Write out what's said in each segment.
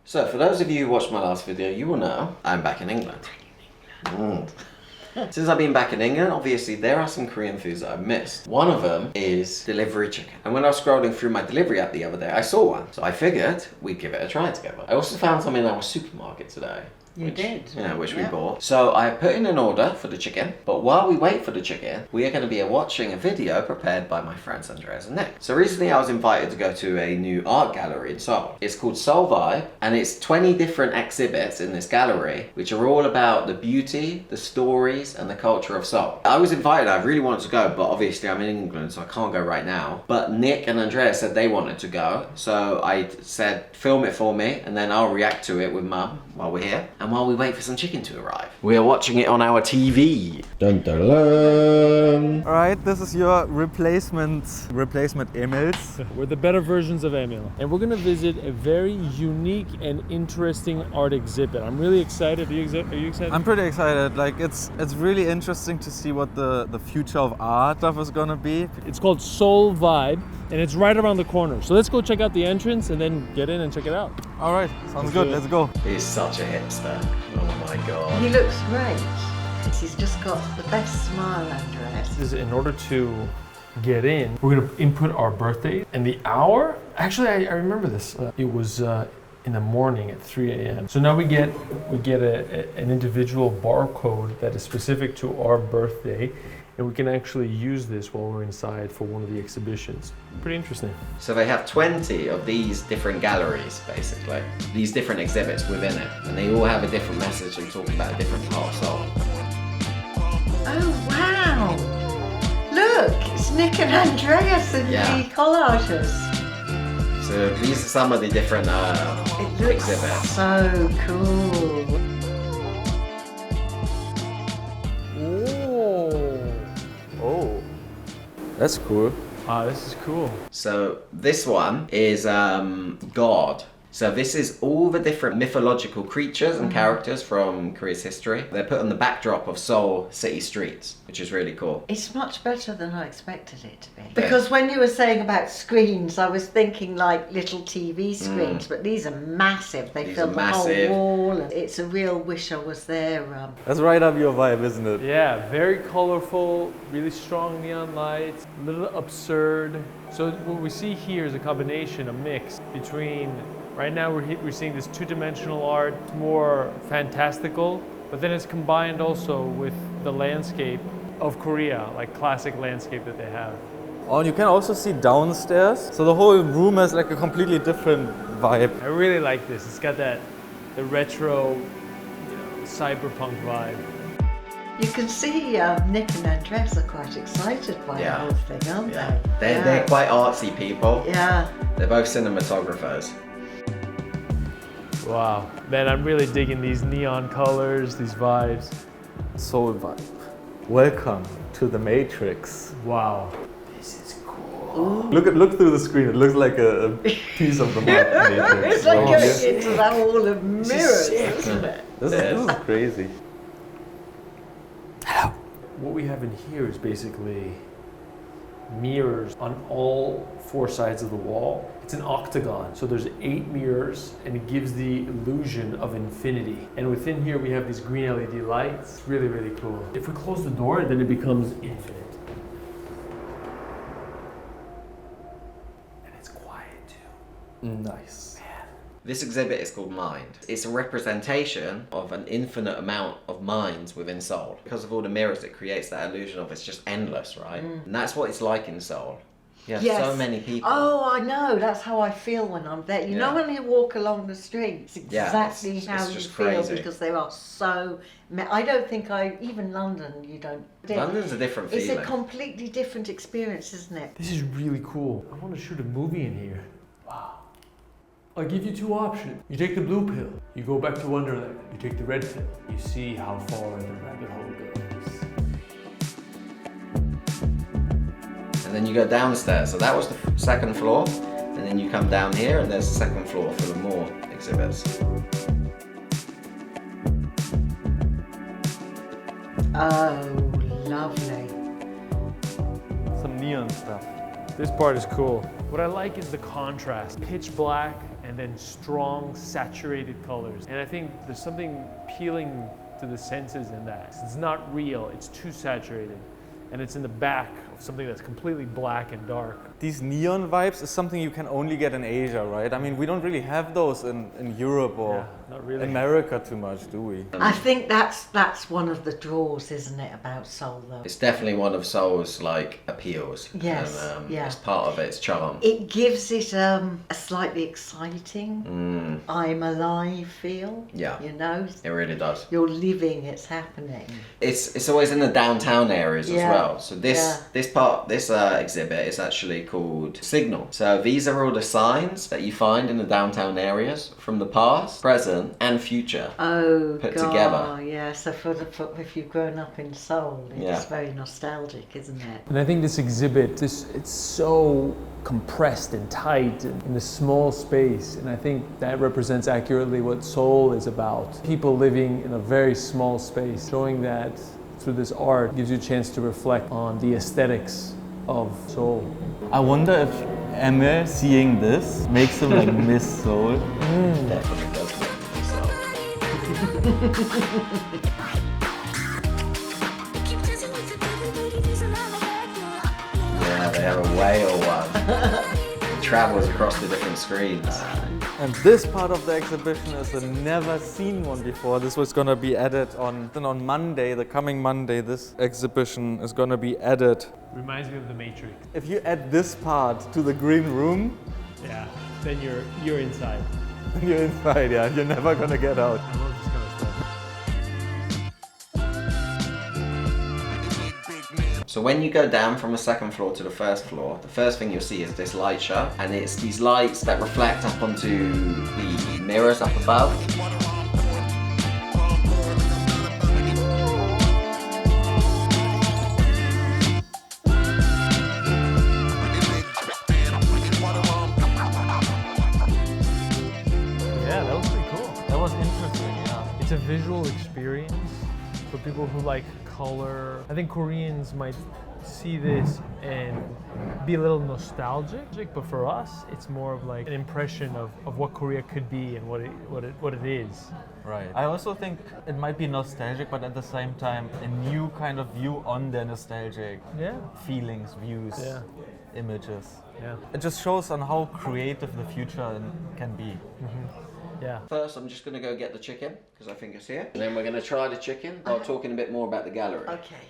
So for those of you who watched my last video, you will know I'm back in England. Since I've been back in England, obviously there are some Korean foods that I've missed. One of them is delivery chicken. And when I was scrolling through my delivery app the other day, I saw one. So I figured we'd give it a try together. I also found some in our supermarket today. You did? Yeah, which we bought. So I put in an order for the chicken, but while we wait for the chicken, we are going to be watching a video prepared by my friends Andreas and Nick. So recently I was invited to go to a new art gallery in Seoul. It's called Sølvbaib, and it's 20 different exhibits in this gallery, which are all about the beauty, the stories, and the culture of Seoul. I was invited, I really wanted to go, but obviously I'm in England, so I can't go right now. But Nick and Andreas said they wanted to go, so I said, film it for me, and then I'll react to it with Mum while we're here. And while we wait for some chicken to arrive. We are watching it on our TV. Dun dun dun. Alright, this is your replacement Emils. We're the better versions of Emil. And we're gonna visit a very unique and interesting art exhibit. I'm really excited. Are you excited? I'm pretty excited. Like it's really interesting to see what the future of art stuff is gonna be. It's called Sølvbaib, and it's right around the corner. So let's go check out the entrance and then get in and check it out. Alright, sounds good. Let's go. He's such a hipster. Oh my god. He looks great. He's just got the best smile, Andreas. This is in order to get in, we're gonna input our birthday and the hour. Actually, I remember this. It was in the morning at 3 a.m. So now we get an individual barcode that is specific to our birthday, and we can actually use this while we're inside for one of the exhibitions. Pretty interesting. So they have 20 of these different galleries, basically. These different exhibits within it. And they all have a different message and talk about a different part of Seoul. Oh wow! Look, it's Nick and Andreas and the collages. So these are some of the different It looks exhibits. so cool. Oh, that's cool. Ah, this is cool. So this one is God. So this is all the different mythological creatures and characters from Korea's history. They're put on the backdrop of Seoul city streets, which is really cool. It's much better than I expected it to be. Because when you were saying about screens, I was thinking like little TV screens, but these are massive. They fill the whole wall. It's a real wish I was there. That's right up your vibe, isn't it? Yeah, very colorful, really strong neon lights, a little absurd. So what we see here is a combination, a mix between, right now we're seeing this two-dimensional art, more fantastical, but then it's combined also with the landscape of Korea, like classic landscape that they have. Oh, and you can also see downstairs. So the whole room has like a completely different vibe. I really like this. It's got the retro, cyberpunk vibe. You can see Nick and Andreas are quite excited by the whole thing, aren't they? They're quite artsy people. Yeah. They're both cinematographers. Wow, man, I'm really digging these neon colors, these vibes. Sølvbaib. Welcome to the Matrix. Wow. This is cool. Look through the screen. It looks like a piece of the Matrix. It's like going into that wall of mirrors, isn't it? This is crazy. What we have in here is basically mirrors on all 4 sides of the wall. It's an octagon, so there's 8 mirrors, and it gives the illusion of infinity. And within here we have these green LED lights. It's really, really cool. If we close the door, then it becomes infinite. And it's quiet too. Nice. This exhibit is called Mind. It's a representation of an infinite amount of minds within Seoul. Because of all the mirrors, it creates that illusion of it's just endless, right? And that's what it's like in Seoul. You have so many people. Oh, I know. That's how I feel when I'm there. You know when you walk along the streets, exactly how you feel because there are so many. I don't think even London, you don't. London's a different feeling. It's a completely different experience, isn't it? This is really cool. I want to shoot a movie in here. Wow. I'll give you 2 options. You take the blue pill, you go back to Wonderland. You take the red pill, you see how far the rabbit hole goes. And then you go downstairs. So that was the 2nd floor. And then you come down here and there's the 2nd floor full of more exhibits. Oh, lovely. Some neon stuff. This part is cool. What I like is the contrast. Pitch black and then strong, saturated colors. And I think there's something appealing to the senses in that. It's not real, it's too saturated. And it's in the back of something that's completely black and dark. These neon vibes is something you can only get in Asia, right? I mean, we don't really have those in Europe or not really. America too much, do we? I think that's one of the draws, isn't it, about Seoul though? It's definitely one of Seoul's like appeals. Yes, and, yeah. It's part of its charm. It gives it a slightly exciting, I'm alive feel. Yeah. You know? It really does. You're living, it's happening. It's always in the downtown areas as Yeah. well. So this exhibit is actually called Signal. So these are all the signs that you find in the downtown areas from the past, present, and future. Oh, Put God, together. yeah. So if you've grown up in Seoul, it's Yeah. very nostalgic, isn't it? And I think this exhibit, it's so compressed and tight in a small space. And I think that represents accurately what Seoul is about. People living in a very small space, showing that through this art gives you a chance to reflect on the aesthetics of Seoul. I wonder if Emil seeing this makes him like miss Seoul. Definitely does make me so. Yeah, they have a whale one. It travels across the different screens. And this part of the exhibition is a never seen one before. This was gonna be added on Monday, the coming Monday. This exhibition is gonna be added. Reminds me of The Matrix. If you add this part to the green room, Yeah, then you're inside. you're inside. Yeah, you're never gonna get out. I love this kind of stuff. So when you go down from the second floor to the first floor, the first thing you'll see is this light show, and it's these lights that reflect up onto the mirrors up above. Yeah, that was pretty cool. That was interesting. Yeah. It's a visual experience for people who like color. I think Koreans might see this and be a little nostalgic, but for us, it's more of like an impression of what Korea could be and what it is. Right. I also think it might be nostalgic, but at the same time, a new kind of view on their nostalgic Yeah. feelings, views, Yeah. images. Yeah. It just shows on how creative the future can be. Yeah. First, I'm just going to go get the chicken, because I think it's here. And then we're going to try the chicken while talking a bit more about the gallery. Okay,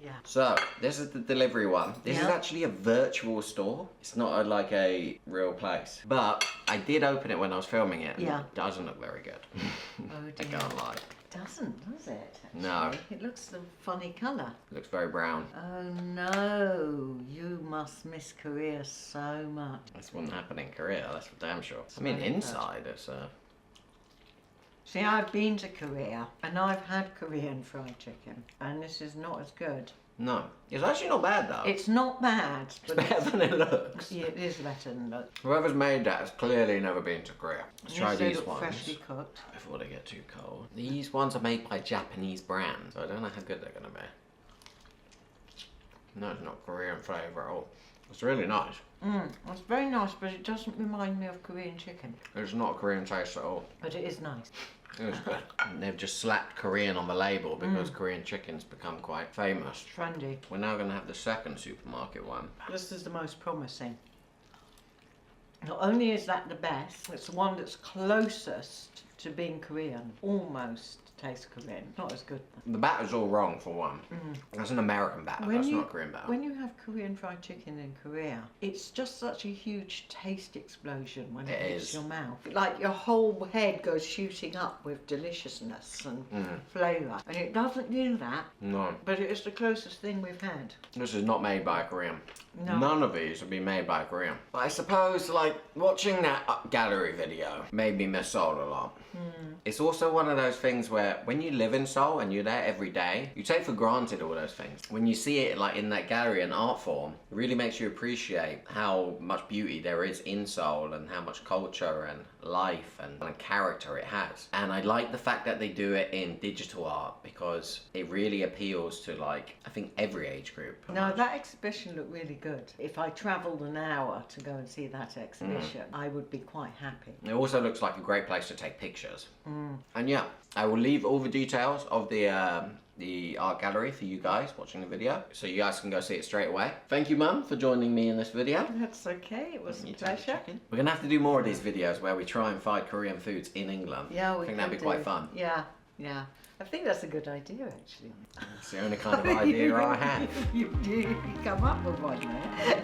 yeah. So, this is the delivery one. This is Yeah. actually a virtual store. It's not like a real place. But I did open it when I was filming it. And Yeah. It doesn't look very good. Oh I dear. can't lie. It doesn't, does it? No. Actually? It looks a funny colour. It looks very brown. Oh no, you must miss Korea so much. This wouldn't happen in Korea, that's for damn sure. I mean, Very inside it's See, I've been to Korea and I've had Korean fried chicken, and this is not as good. no. It's actually not bad though. It's not bad, It's but better than it looks. yeah, it is better than that. Whoever's made that has clearly never been to Korea. Let's try Yes, they these look ones freshly cooked. before they get too cold. These ones are made by Japanese brands, so I don't know how good they're gonna be. No, it's not Korean flavour at all. It's really nice. It's very nice, but it doesn't remind me of Korean chicken. It's not a Korean taste at all. But it is nice. It was good. And they've just slapped Korean on the label because Korean chicken's become quite famous. Trendy. We're now going to have the second supermarket one. This is the most promising. Not only is that the best, it's the one that's closest to being Korean. Almost tastes Korean. Not as good. The batter's all wrong for one. That's an American batter, that's not a Korean batter. When you have Korean fried chicken in Korea, it's just such a huge taste explosion when it hits is. your mouth. Like your whole head goes shooting up with deliciousness and flavour. And it doesn't do that, No, but it is the closest thing we've had. this is not made by a Korean. No. None of these have been made by a Korean. But I suppose, like, watching that gallery video made me miss Seoul a lot. It's also one of those things where when you live in Seoul and you're there every day, you take for granted all those things. When you see it like in that gallery and art form, it really makes you appreciate how much beauty there is in Seoul and how much culture and life and character it has. And I like the fact that they do it in digital art because it really appeals to like, I think every age group. No, that exhibition looked really good. If I travelled an hour to go and see that exhibition, I would be quite happy. It also looks like a great place to take pictures. And yeah, I will leave all the details of the art gallery for you guys watching the video, so you guys can go see it straight away. Thank you, Mum, for joining me in this video. That's okay, it was a pleasure. We're gonna have to do more of these videos where we try and find Korean foods in England. Yeah, I think that'd be quite fun. Yeah. I think that's a good idea, actually. It's the only kind of idea I have. You come up with one there.